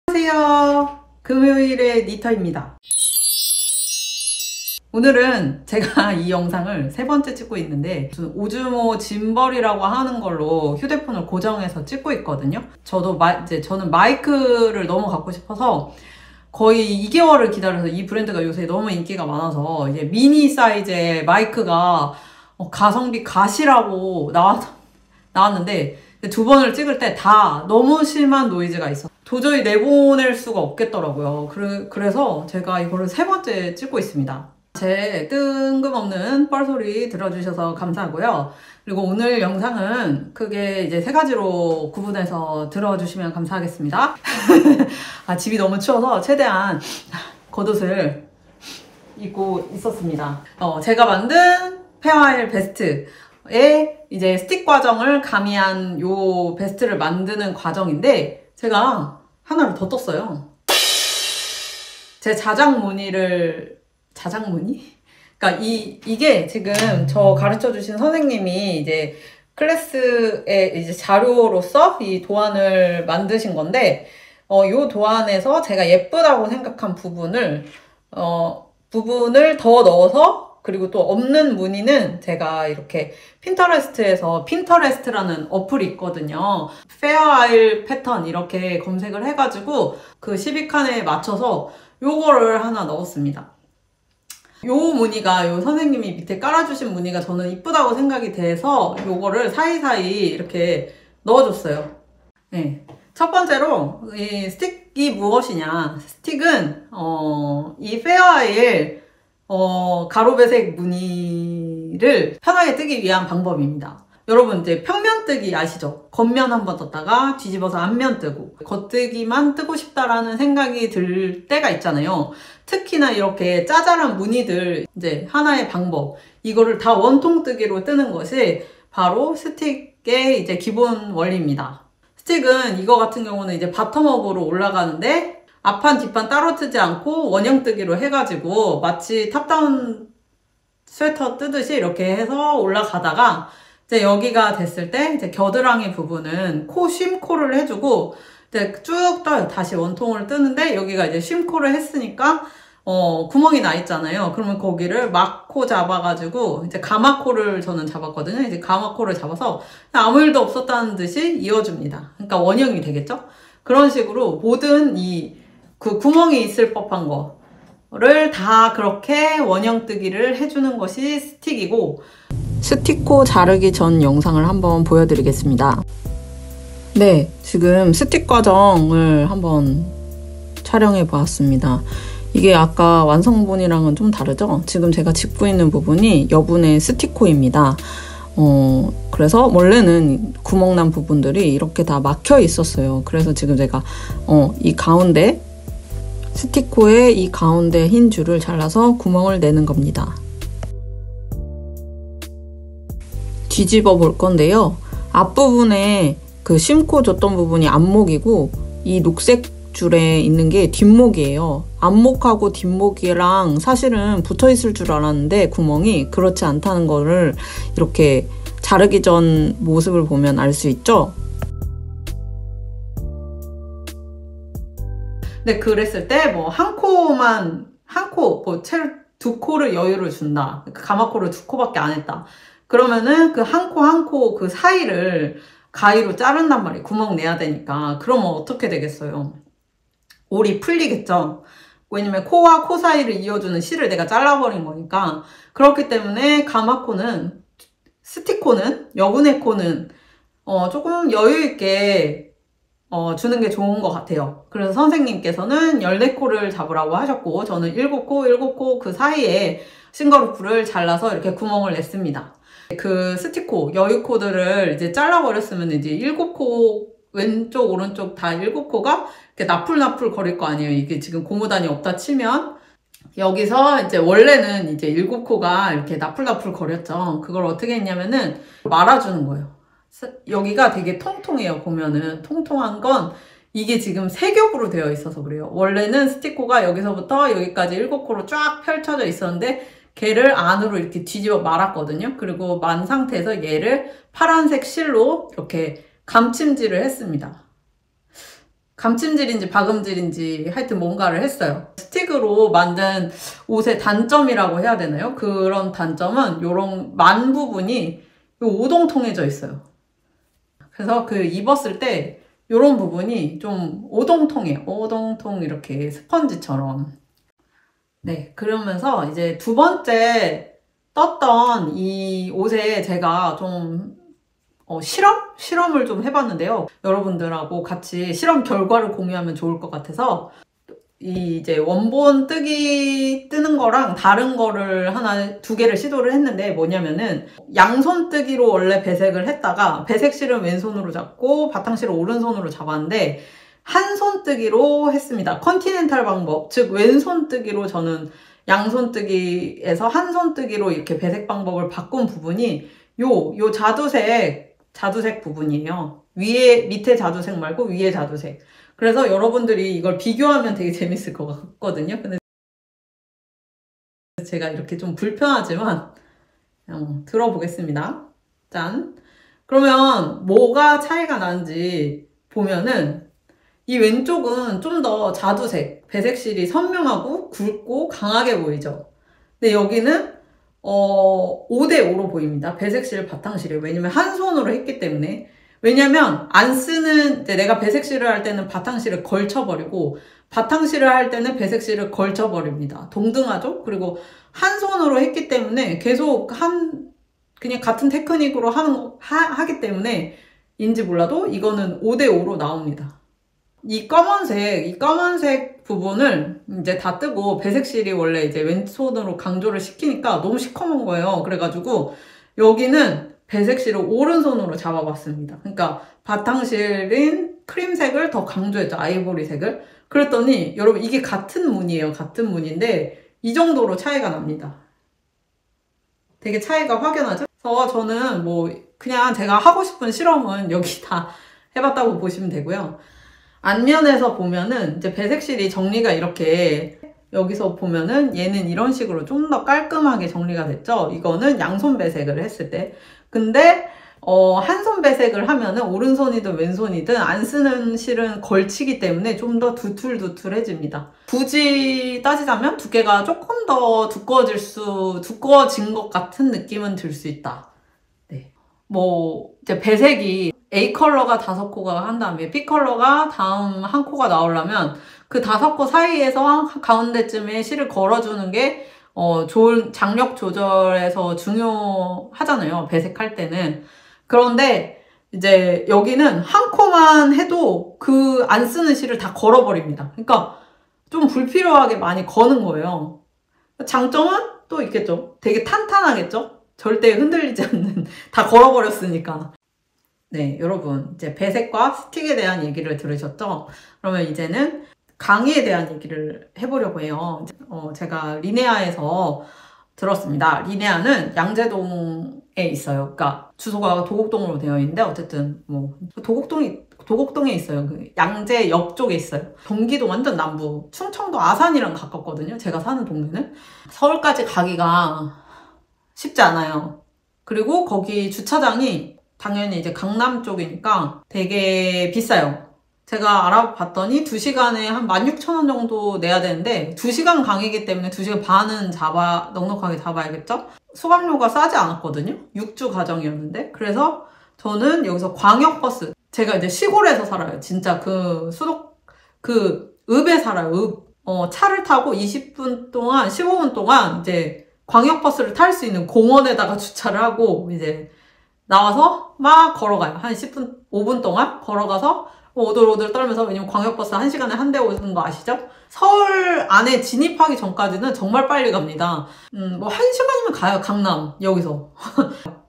안녕하세요. 금요일의 니터입니다. 오늘은 제가 이 영상을 세 번째 찍고 있는데 오즈모 짐벌이라고 하는 걸로 휴대폰을 고정해서 찍고 있거든요. 저는 마이크를 너무 갖고 싶어서 거의 2개월을 기다려서, 이 브랜드가 요새 너무 인기가 많아서 이제 미니 사이즈의 마이크가 가성비 갓이라고 나왔는데 두 번을 찍을 때 다 너무 심한 노이즈가 있어 도저히 내보낼 수가 없겠더라고요. 그래서 제가 이거를 세 번째 찍고 있습니다. 제 뜬금없는 뻘소리 들어주셔서 감사하고요. 그리고 오늘 영상은 크게 이제 세 가지로 구분해서 들어주시면 감사하겠습니다. 집이 너무 추워서 최대한 겉옷을 입고 있었습니다. 제가 만든 페어아일 베스트에 이제 스틱 과정을 가미한 요 베스트를 만드는 과정인데, 제가 하나를 더 떴어요. 제 자작무늬? 그러니까 이게 지금 저 가르쳐 주신 선생님이 이제 클래스의 이제 자료로서 이 도안을 만드신 건데, 요 도안에서 제가 예쁘다고 생각한 부분을 더 넣어서, 그리고 또 없는 무늬는 제가 이렇게 핀터레스트라는 어플이 있거든요. 페어아일 패턴 이렇게 검색을 해가지고 그 12칸에 맞춰서 요거를 하나 넣었습니다. 요 무늬가, 요 선생님이 밑에 깔아주신 무늬가 저는 이쁘다고 생각이 돼서 요거를 사이사이 이렇게 넣어줬어요. 네. 첫 번째로 이 스틱이 무엇이냐. 스틱은 이 페어아일 가로배색 무늬를 편하게 뜨기 위한 방법입니다. 여러분 이제 평면 뜨기 아시죠? 겉면 한번 떴다가 뒤집어서 앞면 뜨고, 겉뜨기만 뜨고 싶다라는 생각이 들 때가 있잖아요. 특히나 이렇게 짜잘한 무늬들, 이제 하나의 방법, 이거를 다 원통 뜨기로 뜨는 것이 바로 스틱의 이제 기본 원리입니다. 스틱은 이거 같은 경우는 이제 바텀업으로 올라가는데, 앞판 뒷판 따로 뜨지 않고 원형 뜨기로 해가지고 마치 탑다운 스웨터 뜨듯이 이렇게 해서 올라가다가, 이제 여기가 됐을 때 이제 겨드랑이 부분은 쉼코를 해주고 이제 쭉 떠요. 다시 원통을 뜨는데, 여기가 이제 쉼코를 했으니까 구멍이 나 있잖아요. 그러면 거기를 막코 잡아가지고, 이제 가마코를 저는 잡았거든요. 이제 가마코를 잡아서 아무 일도 없었다는 듯이 이어줍니다. 그러니까 원형이 되겠죠? 그런 식으로 모든 그 구멍이 있을 법한 거를 다 그렇게 원형 뜨기를 해주는 것이 스틱이고, 스틱코 자르기 전 영상을 한번 보여드리겠습니다. 네, 지금 스틱 과정을 한번 촬영해 보았습니다. 이게 아까 완성본이랑은 좀 다르죠? 지금 제가 짚고 있는 부분이 여분의 스틱코입니다. 그래서 원래는 구멍난 부분들이 이렇게 다 막혀 있었어요. 그래서 지금 제가 이 가운데 스틱코의 이 가운데 흰 줄을 잘라서 구멍을 내는 겁니다. 뒤집어 볼 건데요. 앞부분에 그 심코 줬던 부분이 앞목이고, 이 녹색 줄에 있는 게 뒷목이에요. 앞목하고 뒷목이랑 사실은 붙어 있을 줄 알았는데 구멍이 그렇지 않다는 거를 이렇게 자르기 전 모습을 보면 알 수 있죠? 근데 그랬을 때 채로 두 코를 여유를 준다. 가마코를 두 코밖에 안 했다. 그러면은 그 한 코 그 사이를 가위로 자른단 말이에요. 구멍 내야 되니까. 그러면 어떻게 되겠어요? 올이 풀리겠죠? 왜냐면 코와 코 사이를 이어주는 실을 내가 잘라버린 거니까. 그렇기 때문에 가마코는, 스틱코는, 여분의 코는 조금 여유있게 주는 게 좋은 것 같아요. 그래서 선생님께서는 14코를 잡으라고 하셨고, 저는 7코 그 사이에 싱거루프를 잘라서 이렇게 구멍을 냈습니다. 그 스틱코, 여유코들을 이제 잘라버렸으면 이제 7코, 왼쪽, 오른쪽 다 7코가 이렇게 나풀나풀 거릴 거 아니에요. 이게 지금 고무단이 없다 치면. 여기서 이제 원래는 이제 7코가 이렇게 나풀나풀 거렸죠. 그걸 어떻게 했냐면은 말아주는 거예요. 여기가 되게 통통해요. 보면은 통통한 건 이게 지금 세 겹으로 되어 있어서 그래요. 원래는 스틱코가 여기서부터 여기까지 7코로 쫙 펼쳐져 있었는데 걔를 안으로 이렇게 뒤집어 말았거든요. 그리고 만 상태에서 얘를 파란색 실로 이렇게 감침질을 했습니다. 감침질인지 박음질인지 하여튼 뭔가를 했어요. 스틱으로 만든 옷의 단점이라고 해야 되나요? 그런 단점은 요런 만 부분이 오동통해져 있어요. 그래서 그 입었을 때 요런 부분이 좀 오동통해요. 오동통 이렇게 스펀지처럼. 네, 그러면서 이제 두 번째 떴던 이 옷에 제가 좀 실험을 좀 해봤는데요. 여러분들하고 같이 실험 결과를 공유하면 좋을 것 같아서 이제 원본 뜨는 거랑 다른 거를 두 개를 시도를 했는데 뭐냐면은 양손 뜨기로 원래 배색을 했다가 배색실은 왼손으로 잡고 바탕실은 오른손으로 잡았는데 한 손 뜨기로 했습니다. 컨티넨탈 방법, 즉 왼손 뜨기로 저는 양손 뜨기에서 한 손 뜨기로 이렇게 배색 방법을 바꾼 부분이 요 자두색 부분이에요. 밑에 자두색 말고 위에 자두색. 그래서 여러분들이 이걸 비교하면 되게 재밌을 것 같거든요. 근데 제가 이렇게 좀 불편하지만 들어보겠습니다. 짠. 그러면 뭐가 차이가 나는지 보면은 이 왼쪽은 좀 더 자두색, 배색실이 선명하고 굵고 강하게 보이죠. 근데 여기는 5대5로 보입니다. 배색실, 바탕실이. 왜냐면 한 손으로 했기 때문에. 왜냐면 이제 내가 배색실을 할 때는 바탕실을 걸쳐버리고 바탕실을 할 때는 배색실을 걸쳐버립니다. 동등하죠? 그리고 한 손으로 했기 때문에 계속 그냥 같은 테크닉으로 하기 때문에 인지 몰라도 이거는 5대5로 나옵니다. 이 검은색 부분을 이제 다 뜨고 배색실이 원래 이제 왼손으로 강조를 시키니까 너무 시커먼 거예요. 그래가지고 여기는 배색실을 오른손으로 잡아봤습니다. 그러니까 바탕실인 크림색을 더 강조했죠. 아이보리색을. 그랬더니 여러분 이게 같은 무늬예요. 같은 무늬인데 이 정도로 차이가 납니다. 되게 차이가 확연하죠? 그래서 저는 그냥 제가 하고 싶은 실험은 여기 다 해봤다고 보시면 되고요. 앞면에서 보면은 이제 배색실이 정리가 이렇게 여기서 보면은 얘는 이런 식으로 좀 더 깔끔하게 정리가 됐죠. 이거는 양손 배색을 했을 때. 근데 한 손 배색을 하면은 오른손이든 왼손이든 안 쓰는 실은 걸치기 때문에 좀 더 두툴두툴해집니다. 굳이 따지자면 두께가 조금 더 두꺼워진 것 같은 느낌은 들 수 있다. 네. 이제 배색이 A 컬러가 5코가 한 다음에 B 컬러가 다음 한 코가 나오려면 그 5코 사이에서 가운데쯤에 실을 걸어주는 게 좋은 장력 조절에서 중요하잖아요. 배색할 때는. 그런데 이제 여기는 한 코만 해도 그 안 쓰는 실을 다 걸어버립니다. 그러니까 좀 불필요하게 많이 거는 거예요. 장점은 또 있겠죠. 되게 탄탄하겠죠. 절대 흔들리지 않는, 다 걸어버렸으니까. 네, 여러분 이제 배색과 스틱에 대한 얘기를 들으셨죠? 그러면 이제는 강의에 대한 얘기를 해보려고 해요. 제가 리네아에서 들었습니다. 리네아는 양재동에 있어요. 그러니까 주소가 도곡동으로 되어 있는데 어쨌든 도곡동에 있어요. 그 양재역 쪽에 있어요. 경기도 완전 남부, 충청도 아산이랑 가깝거든요. 제가 사는 동네는. 서울까지 가기가 쉽지 않아요. 그리고 거기 주차장이 당연히 이제 강남 쪽이니까 되게 비싸요. 제가 알아봤더니 2시간에 한 16,000원 정도 내야 되는데 2시간 강의이기 때문에 2시간 반은 넉넉하게 잡아야겠죠? 수강료가 싸지 않았거든요? 6주 과정이었는데. 그래서 저는 여기서 광역버스, 제가 이제 시골에서 살아요. 진짜 읍에 살아요. 차를 타고 20분 동안, 15분 동안 이제 광역버스를 탈 수 있는 공원에다가 주차를 하고 이제 나와서 막 걸어가요. 한 5분 동안 걸어가서 오돌오돌 떨면서. 왜냐면 광역버스 1시간에 한 대 오는 거 아시죠? 서울 안에 진입하기 전까지는 정말 빨리 갑니다. 1시간이면 가요. 강남 여기서.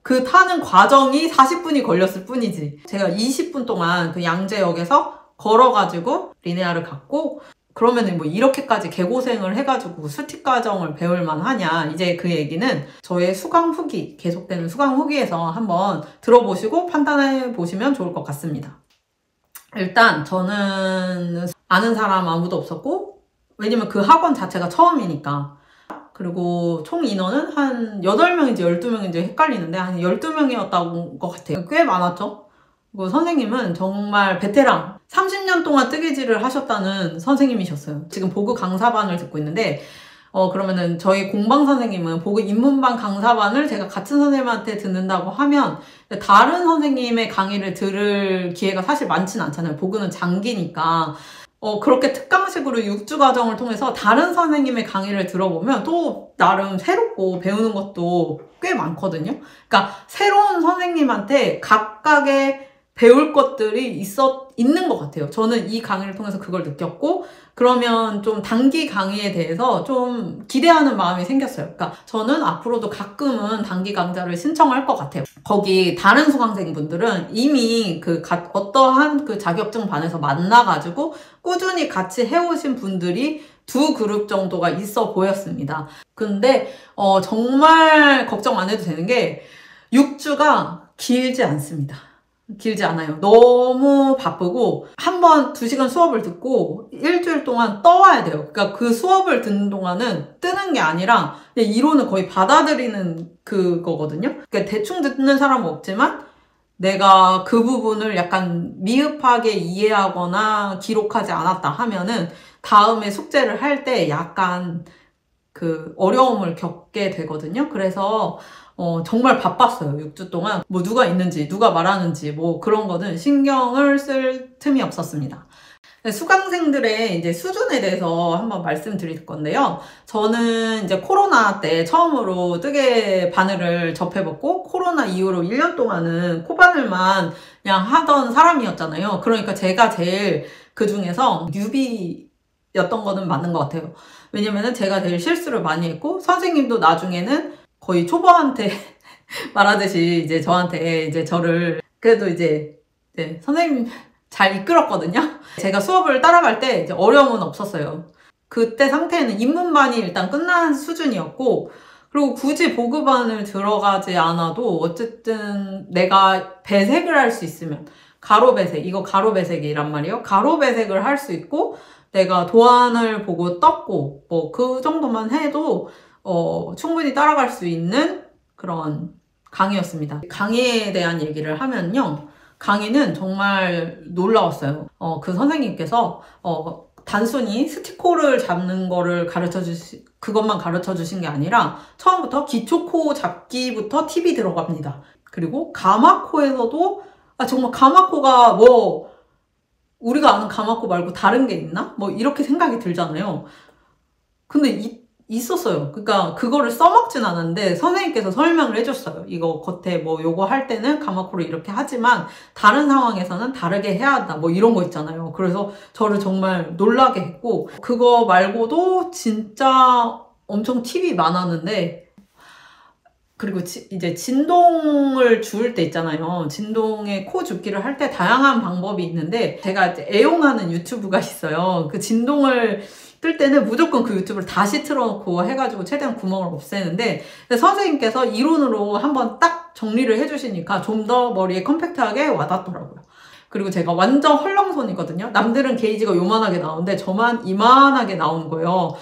그 타는 과정이 40분이 걸렸을 뿐이지. 제가 20분 동안 그 양재역에서 걸어가지고 리네아를 갔고, 그러면은 이렇게까지 개고생을 해가지고 스틱 과정을 배울 만하냐. 이제 그 얘기는 저의 계속되는 수강 후기에서 한번 들어보시고 판단해 보시면 좋을 것 같습니다. 일단 저는 아는 사람 아무도 없었고, 왜냐면 그 학원 자체가 처음이니까. 그리고 총 인원은 한 8명인지 12명인지 헷갈리는데 한 12명이었던 것 같아요. 꽤 많았죠? 그리고 선생님은 정말 베테랑, 30년 동안 뜨개질을 하셨다는 선생님이셨어요. 지금 보그 강사반을 듣고 있는데 그러면은 저희 공방 선생님은 보그 입문반 강사반을 제가 같은 선생님한테 듣는다고 하면 다른 선생님의 강의를 들을 기회가 사실 많지는 않잖아요. 보그는 장기니까. 그렇게 특강식으로 6주 과정을 통해서 다른 선생님의 강의를 들어보면 또 나름 새롭고 배우는 것도 꽤 많거든요. 그러니까 새로운 선생님한테 각각의 배울 것들이 있는 것 같아요. 저는 이 강의를 통해서 그걸 느꼈고, 그러면 좀 단기 강의에 대해서 좀 기대하는 마음이 생겼어요. 그러니까 저는 앞으로도 가끔은 단기 강좌를 신청할 것 같아요. 거기 다른 수강생분들은 이미 어떠한 그 자격증 반에서 만나가지고 꾸준히 같이 해오신 분들이 2그룹 정도가 있어 보였습니다. 근데 정말 걱정 안 해도 되는 게 6주가 길지 않습니다. 길지 않아요. 너무 바쁘고 한 번 2시간 수업을 듣고 일주일 동안 떠와야 돼요. 그러니까 그 수업을 듣는 동안은 뜨는 게 아니라 이론을 거의 받아들이는 그거거든요. 그러니까 대충 듣는 사람은 없지만 내가 그 부분을 약간 미흡하게 이해하거나 기록하지 않았다 하면은 다음에 숙제를 할 때 약간 그 어려움을 겪게 되거든요. 그래서 정말 바빴어요. 6주 동안 뭐 누가 있는지 누가 말하는지 뭐 그런 거는 신경을 쓸 틈이 없었습니다. 수강생들의 이제 수준에 대해서 한번 말씀드릴 건데요. 저는 이제 코로나 때 처음으로 뜨개 바늘을 접해봤고 코로나 이후로 1년 동안은 코바늘만 그냥 하던 사람이었잖아요. 그러니까 제가 제일 그 중에서 뉴비였던 거는 맞는 것 같아요. 왜냐면은 제가 제일 실수를 많이 했고 선생님도 나중에는 거의 초보한테 말하듯이 이제 저한테 이제 저를 그래도 이제 선생님 잘 이끌었거든요. 제가 수업을 따라갈 때 이제 어려움은 없었어요. 그때 상태에는 입문반이 일단 끝난 수준이었고 그리고 굳이 보그반을 들어가지 않아도 어쨌든 내가 배색을 할 수 있으면 가로 배색, 이거 가로 배색이란 말이에요. 가로 배색을 할 수 있고 내가 도안을 보고 떴고 뭐 그 정도만 해도 충분히 따라갈 수 있는 그런 강의였습니다. 강의에 대한 얘기를 하면요. 강의는 정말 놀라웠어요. 그 선생님께서 단순히 스티코를 잡는 거를 그것만 가르쳐 주신 게 아니라 처음부터 기초코 잡기부터 팁이 들어갑니다. 그리고 가마코에서도 정말 가마코가 뭐 우리가 아는 가마코 말고 다른 게 있나? 뭐 이렇게 생각이 들잖아요. 근데 있었어요. 그러니까 그거를 써먹진 않았는데 선생님께서 설명을 해줬어요. 이거 겉에 뭐 요거 할 때는 가마코를 이렇게 하지만 다른 상황에서는 다르게 해야 한다. 뭐 이런 거 있잖아요. 그래서 저를 정말 놀라게 했고 그거 말고도 진짜 엄청 팁이 많았는데 그리고 이제 진동을 주울 때 있잖아요. 진동에 코 줍기를 할 때 다양한 방법이 있는데 제가 이제 애용하는 유튜브가 있어요. 그 진동을 뜰 때는 무조건 그 유튜브를 다시 틀어놓고 해가지고 최대한 구멍을 없애는데 선생님께서 이론으로 한번 딱 정리를 해주시니까 좀 더 머리에 컴팩트하게 와닿더라고요. 그리고 제가 완전 헐렁손이거든요. 남들은 게이지가 요만하게 나오는데 저만 이만하게 나오는 거예요.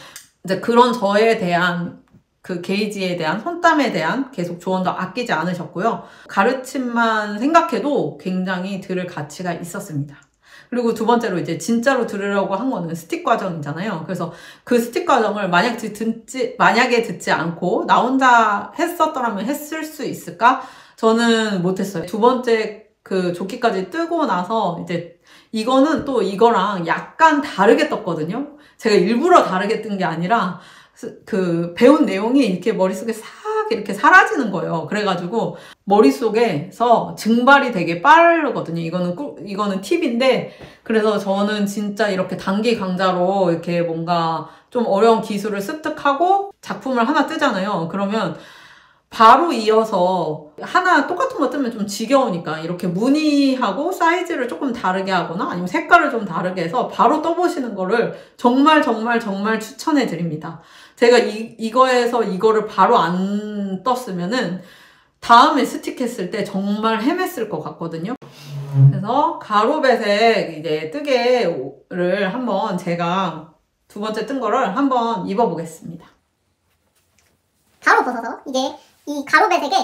이제 그런 저에 대한 그 게이지에 대한 손땀에 대한 계속 조언도 아끼지 않으셨고요. 가르침만 생각해도 굉장히 들을 가치가 있었습니다. 그리고 두 번째로 이제 진짜로 들으려고 한 거는 스틱 과정이잖아요. 그래서 그 스틱 과정을 만약에 듣지 않고 나 혼자 했었더라면 했을 수 있을까? 저는 못했어요. 두 번째 그 조끼까지 뜨고 나서 이제 이거는 또 이거랑 약간 다르게 떴거든요. 제가 일부러 다르게 뜬 게 아니라 그 배운 내용이 이렇게 머릿속에 싹 이렇게 사라지는 거예요. 그래가지고 머릿속에서 증발이 되게 빠르거든요. 이거는 팁인데 그래서 저는 진짜 이렇게 단기 강좌로 이렇게 뭔가 좀 어려운 기술을 습득하고 작품을 하나 뜨잖아요. 그러면 바로 이어서 하나 똑같은 거 뜨면 좀 지겨우니까 이렇게 무늬하고 사이즈를 조금 다르게 하거나 아니면 색깔을 좀 다르게 해서 바로 떠보시는 거를 정말 추천해 드립니다. 제가 이거에서 이거를 바로 안 떴으면은 다음에 스틱 했을 때 정말 헤맸을 것 같거든요. 그래서 가로 배색 이제 뜨개를 한번 제가 두 번째 뜬 거를 한번 입어보겠습니다. 가로 벗어서 이제 이 가로 배색에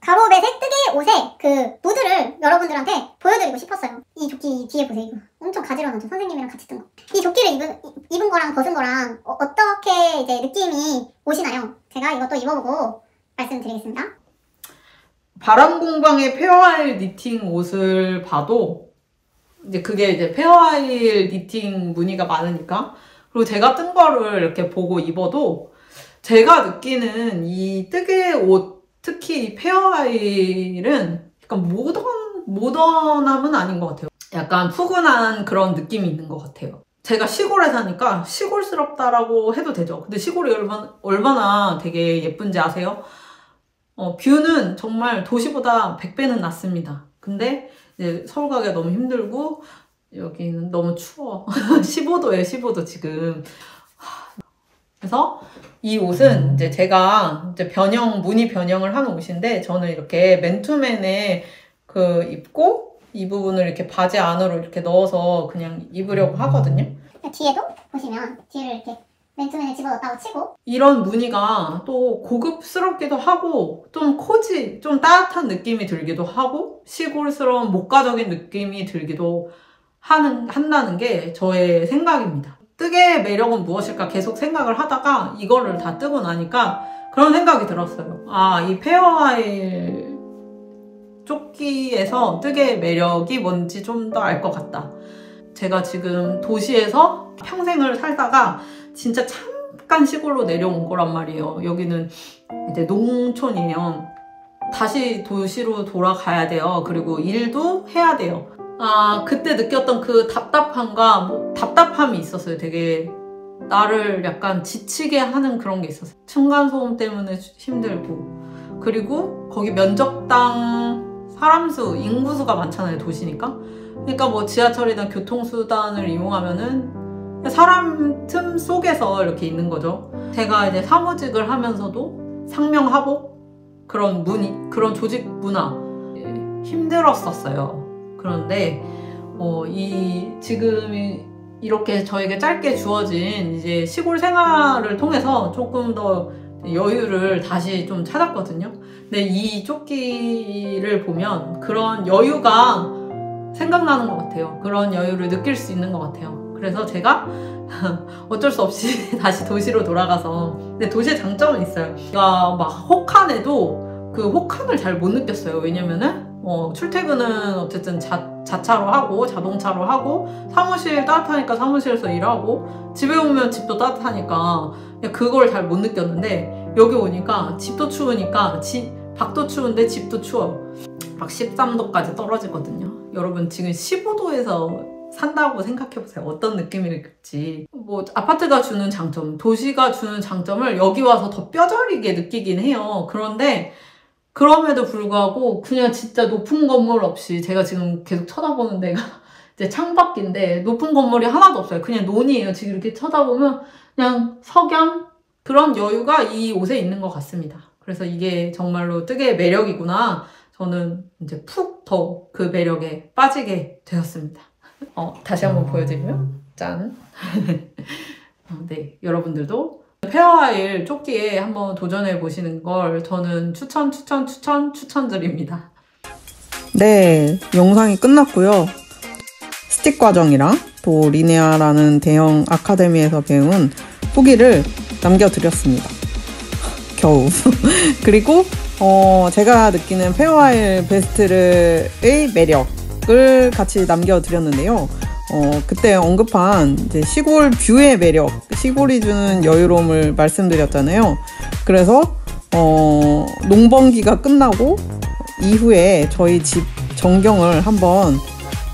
가로벳의 뜨개 옷의 그 무드를 여러분들한테 보여드리고 싶었어요. 이 조끼 뒤에 보세요. 이거 엄청 가지런하죠. 선생님이랑 같이 뜬 거. 이 조끼를 입은 거랑 벗은 거랑 어떻게 이제 느낌이 오시나요? 제가 이것도 입어보고 말씀드리겠습니다. 바람공방의 페어아일 니팅 옷을 봐도 이제 그게 이제 페어아일 니팅 무늬가 많으니까, 그리고 제가 뜬 거를 이렇게 보고 입어도 제가 느끼는 이 뜨개 옷, 특히 이 페어아일은 약간 모던함은 아닌 것 같아요. 약간 푸근한 그런 느낌이 있는 것 같아요. 제가 시골에 사니까 시골스럽다라고 해도 되죠. 근데 시골이 얼마나 되게 예쁜지 아세요? 뷰는 정말 도시보다 100배는 낫습니다. 근데 이제 서울 가기가 너무 힘들고 여기는 너무 추워. 15도예요, 15도 지금. 그래서 이 옷은 이제 제가 이제 무늬 변형을 한 옷인데, 저는 이렇게 맨투맨에 입고 이 부분을 이렇게 바지 안으로 이렇게 넣어서 그냥 입으려고 하거든요. 뒤에도 보시면 뒤를 이렇게 맨투맨에 집어넣었다고 치고, 이런 무늬가 또 고급스럽기도 하고 좀 좀 따뜻한 느낌이 들기도 하고 시골스러운 목가적인 느낌이 들기도 한다는 게 저의 생각입니다. 뜨개의 매력은 무엇일까 계속 생각을 하다가 이거를 다 뜨고 나니까 그런 생각이 들었어요. 이 페어아일 조끼에서 뜨개의 매력이 뭔지 좀 더 알 것 같다. 제가 지금 도시에서 평생을 살다가 진짜 잠깐 시골로 내려온 거란 말이에요. 여기는 이제 농촌이에요. 다시 도시로 돌아가야 돼요. 그리고 일도 해야 돼요. 그때 느꼈던 그 답답함이 있었어요. 되게 나를 약간 지치게 하는 그런 게 있었어요. 층간소음 때문에 힘들고, 그리고 거기 면적당 인구수가 많잖아요, 도시니까. 그러니까 뭐 지하철이나 교통수단을 이용하면은 사람 틈 속에서 이렇게 있는 거죠. 제가 이제 사무직을 하면서도 상명하복, 그런 조직 문화 힘들었었어요. 그런데 지금 이렇게 저에게 짧게 주어진 이제 시골 생활을 통해서 조금 더 여유를 다시 좀 찾았거든요. 근데 이 조끼를 보면 그런 여유가 생각나는 것 같아요. 그런 여유를 느낄 수 있는 것 같아요. 그래서 제가 어쩔 수 없이 다시 도시로 돌아가서, 근데 도시의 장점은 있어요. 제가 막 혹한에도 그 혹한을 잘 못 느꼈어요. 왜냐면은 출퇴근은 어쨌든 자차로 하고 자동차로 하고, 사무실 따뜻하니까 사무실에서 일하고, 집에 오면 집도 따뜻하니까 그걸 잘 못 느꼈는데, 여기 오니까 집도 추우니까 밖도 추운데 집도 추워요. 막 13도까지 떨어지거든요. 여러분 지금 15도에서 산다고 생각해보세요. 어떤 느낌일지. 뭐 아파트가 주는 장점, 도시가 주는 장점을 여기 와서 더 뼈저리게 느끼긴 해요. 그런데 그럼에도 불구하고 그냥 진짜 높은 건물 없이, 제가 지금 계속 쳐다보는 데가 이제 창밖인데 높은 건물이 하나도 없어요. 그냥 논이에요. 지금 이렇게 쳐다보면 그냥 석양, 그런 여유가 이 옷에 있는 것 같습니다. 그래서 이게 정말로 뜨개의 매력이구나. 저는 이제 푹 더 그 매력에 빠지게 되었습니다. 다시 한번 보여드리면 짠. 네, 여러분들도 페어아일 조끼에 한번 도전해 보시는 걸 저는 추천드립니다. 네, 영상이 끝났고요. 스틱 과정이랑 또 리네아라는 대형 아카데미에서 배운 후기를 남겨드렸습니다. 겨우. 그리고 제가 느끼는 페어아일 베스트의 매력을 같이 남겨드렸는데요. 그때 언급한 이제 시골 뷰의 매력, 시골이 주는 여유로움을 말씀드렸잖아요. 그래서 농번기가 끝나고 이후에 저희 집 전경을 한번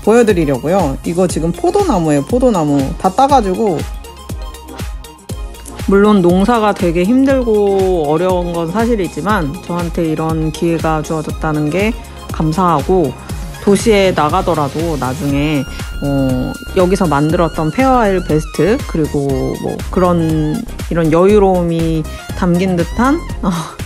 보여드리려고요. 이거 지금 포도나무예요. 포도나무 다 따가지고, 물론 농사가 되게 힘들고 어려운 건 사실이지만 저한테 이런 기회가 주어졌다는 게 감사하고, 도시에 나가더라도 나중에 여기서 만들었던 페어아일 베스트, 그리고 뭐 이런 여유로움이 담긴 듯한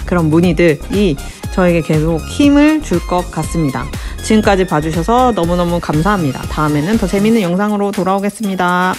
그런 무늬들이 저에게 계속 힘을 줄 것 같습니다. 지금까지 봐주셔서 너무너무 감사합니다. 다음에는 더 재밌는 영상으로 돌아오겠습니다.